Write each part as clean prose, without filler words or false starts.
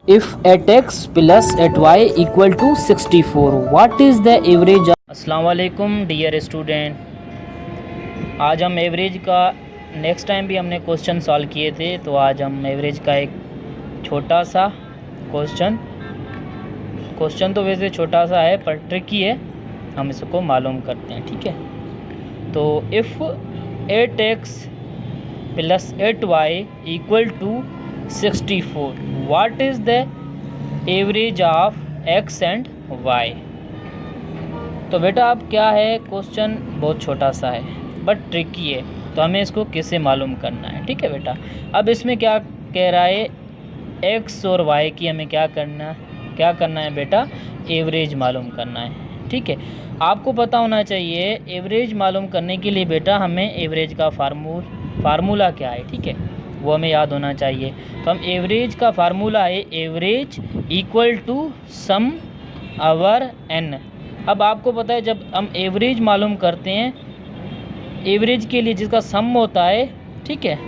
If at x plus at y equal to 64, what is the average? अस्सलाम वालेकुम dear student, आज हम average का नेक्स्ट टाइम भी हमने क्वेश्चन सॉल्व किए थे, तो आज हम एवरेज का एक छोटा सा क्वेश्चन तो वैसे छोटा सा है पर ट्रिकी है, हम इसको मालूम करते हैं। ठीक है, तो if 8x plus 8y equal to 64, what is the average of x and y। तो बेटा अब क्या है, क्वेश्चन बहुत छोटा सा है बट ट्रिकी है, तो हमें इसको कैसे मालूम करना है। ठीक है बेटा, अब इसमें क्या कह रहा है, x और y की हमें क्या करना है बेटा, एवरेज मालूम करना है। ठीक है, आपको पता होना चाहिए एवरेज मालूम करने के लिए बेटा हमें एवरेज का फार्मूला क्या है। ठीक है, वो हमें याद होना चाहिए। तो हम एवरेज का फार्मूला है average equal to sum over n। अब आपको पता है जब हम एवरेज मालूम करते हैं, एवरेज के लिए जिसका सम होता है, ठीक है,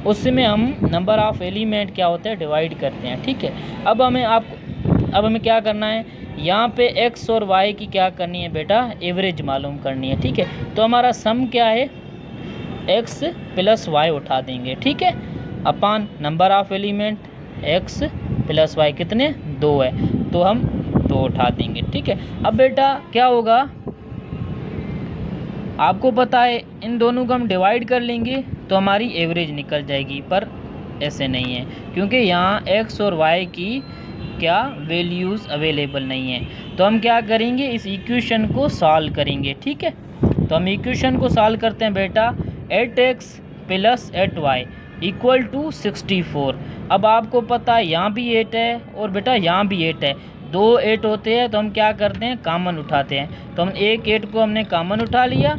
उसमें हम नंबर ऑफ़ एलिमेंट क्या होता है डिवाइड करते हैं। ठीक है, अब हमें क्या करना है, यहाँ पे x और y की क्या करनी है बेटा, एवरेज मालूम करनी है। ठीक है, तो हमारा सम क्या है, x प्लस y उठा देंगे। ठीक है, अपान number of element x plus y कितने, 2 है, तो हम 2 उठा देंगे। ठीक है, अब बेटा क्या होगा, आपको पता है इन दोनों को हम डिवाइड कर लेंगे तो हमारी एवरेज निकल जाएगी, पर ऐसे नहीं है क्योंकि यहाँ x और y की क्या वैल्यूज़ अवेलेबल नहीं है। तो हम क्या करेंगे, इस इक्वेशन को सॉल्व करेंगे। ठीक है, तो हम इक्वेशन को सॉल्व करते हैं बेटा, 8x plus 8y equal to 64। अब आपको पता है यहाँ भी 8 है और बेटा यहाँ भी 8 है, 2 8 होते हैं, तो हम क्या करते हैं, कॉमन उठाते हैं। तो हम एक 8 को हमने कॉमन उठा लिया,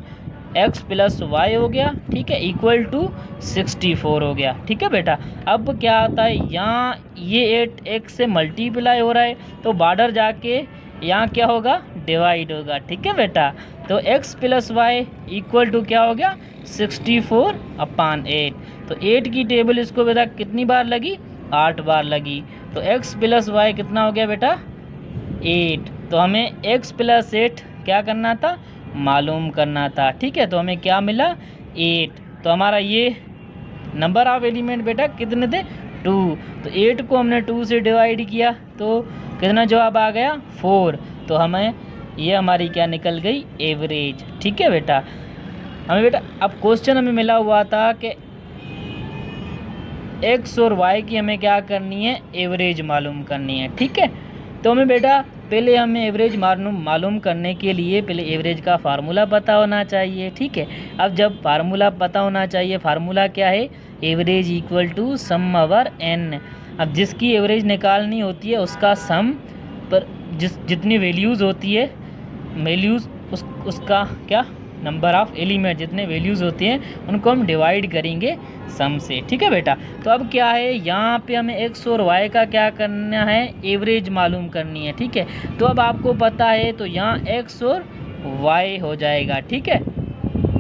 x प्लस वाई हो गया। ठीक है, इक्वल टू 64 हो गया। ठीक है बेटा, अब क्या आता है, यहाँ ये 8 x से मल्टीप्लाई हो रहा है, तो बॉर्डर जाके यहाँ क्या होगा, डिवाइड होगा। ठीक है बेटा, तो x plus Y equal to क्या हो गया, 64 अपान 8। तो 8 की टेबल इसको बेटा कितनी बार लगी, 8 बार लगी, तो x प्लस वाई कितना हो गया बेटा, 8। तो हमें x प्लस 8 क्या करना था, मालूम करना था। ठीक है, तो हमें क्या मिला, 8। तो हमारा ये नंबर ऑफ एलिमेंट बेटा कितने थे, 2। तो 8 को हमने 2 से डिवाइड किया तो कितना जवाब आ गया, 4। तो हमें ये हमारी क्या निकल गई, एवरेज। ठीक है बेटा, हमें बेटा अब क्वेश्चन हमें मिला हुआ था कि x और y की हमें क्या करनी है, एवरेज मालूम करनी है। ठीक है, तो हमें बेटा पहले हमें एवरेज मालूम करने के लिए पहले एवरेज का फार्मूला पता होना चाहिए। ठीक है, अब जब फार्मूला पता होना चाहिए, फार्मूला क्या है, average equal to sum over n। अब जिसकी एवरेज निकालनी होती है उसका सम पर जितनी वैल्यूज़ होती है, वैल्यूज़ उसका क्या, नंबर ऑफ़ एलिमेंट जितने वैल्यूज़ होती हैं उनको हम डिवाइड करेंगे सम से। ठीक है बेटा, तो अब क्या है, यहाँ पे हमें x और y का क्या करना है, एवरेज मालूम करनी है। ठीक है, तो अब आपको पता है तो यहाँ x और y हो जाएगा। ठीक है,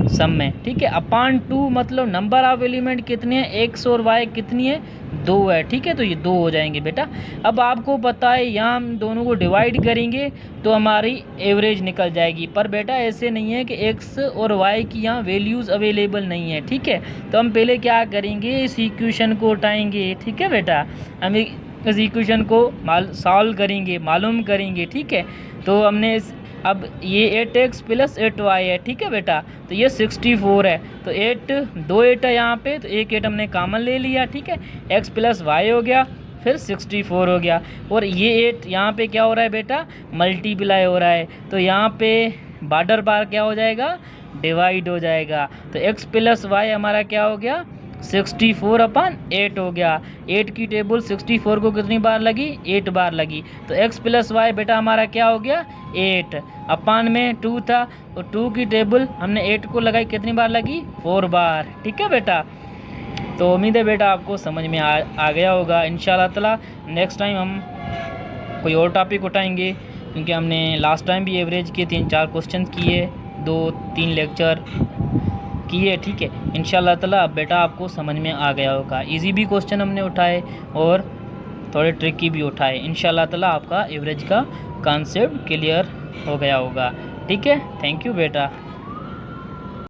सम में। ठीक है, अपान 2 मतलब नंबर ऑफ़ एलिमेंट कितने हैं, x और y कितनी है, 2 है। ठीक है, तो ये 2 हो जाएंगे बेटा। अब आपको पता है यहाँ हम दोनों को डिवाइड करेंगे तो हमारी एवरेज निकल जाएगी, पर बेटा ऐसे नहीं है कि x और y की यहाँ वैल्यूज़ अवेलेबल नहीं है। ठीक है, तो हम पहले क्या करेंगे, इस इक्वेशन को उठाएंगे। ठीक है बेटा, हम इस इक्वेशन को सॉल्व करेंगे, मालूम करेंगे। ठीक है, तो हमने अब ये 8x प्लस 8y है। ठीक है बेटा, तो ये 64 है, तो 2 8 है यहाँ पे, तो एक 8 हमने कॉमन ले लिया। ठीक है, x प्लस वाई हो गया, फिर 64 हो गया, और ये 8 यहाँ पे क्या हो रहा है बेटा, मल्टीप्लाई हो रहा है, तो यहाँ पे बॉर्डर बार क्या हो जाएगा, डिवाइड हो जाएगा। तो x प्लस वाई हमारा क्या हो गया, 64 अपान 8 हो गया। 8 की टेबल 64 को कितनी बार लगी, 8 बार लगी, तो x प्लस वाई बेटा हमारा क्या हो गया, 8 अपान में 2 था, और 2 की टेबल हमने 8 को लगाई, कितनी बार लगी, 4 बार। ठीक है बेटा, तो उम्मीद है बेटा आपको समझ में आ गया होगा। इंशाल्लाह ताला नेक्स्ट टाइम हम कोई और टॉपिक उठाएंगे, क्योंकि हमने लास्ट टाइम भी एवरेज के 3-4 क्वेश्चन किए, 2-3 लेक्चर किए। ठीक है, इंशाल्लाह ताला अब बेटा आपको समझ में आ गया होगा। इजी भी क्वेश्चन हमने उठाए और थोड़े ट्रिकी भी उठाए। इंशाल्लाह ताला आपका एवरेज का कॉन्सेप्ट क्लियर हो गया होगा। ठीक है, थैंक यू बेटा।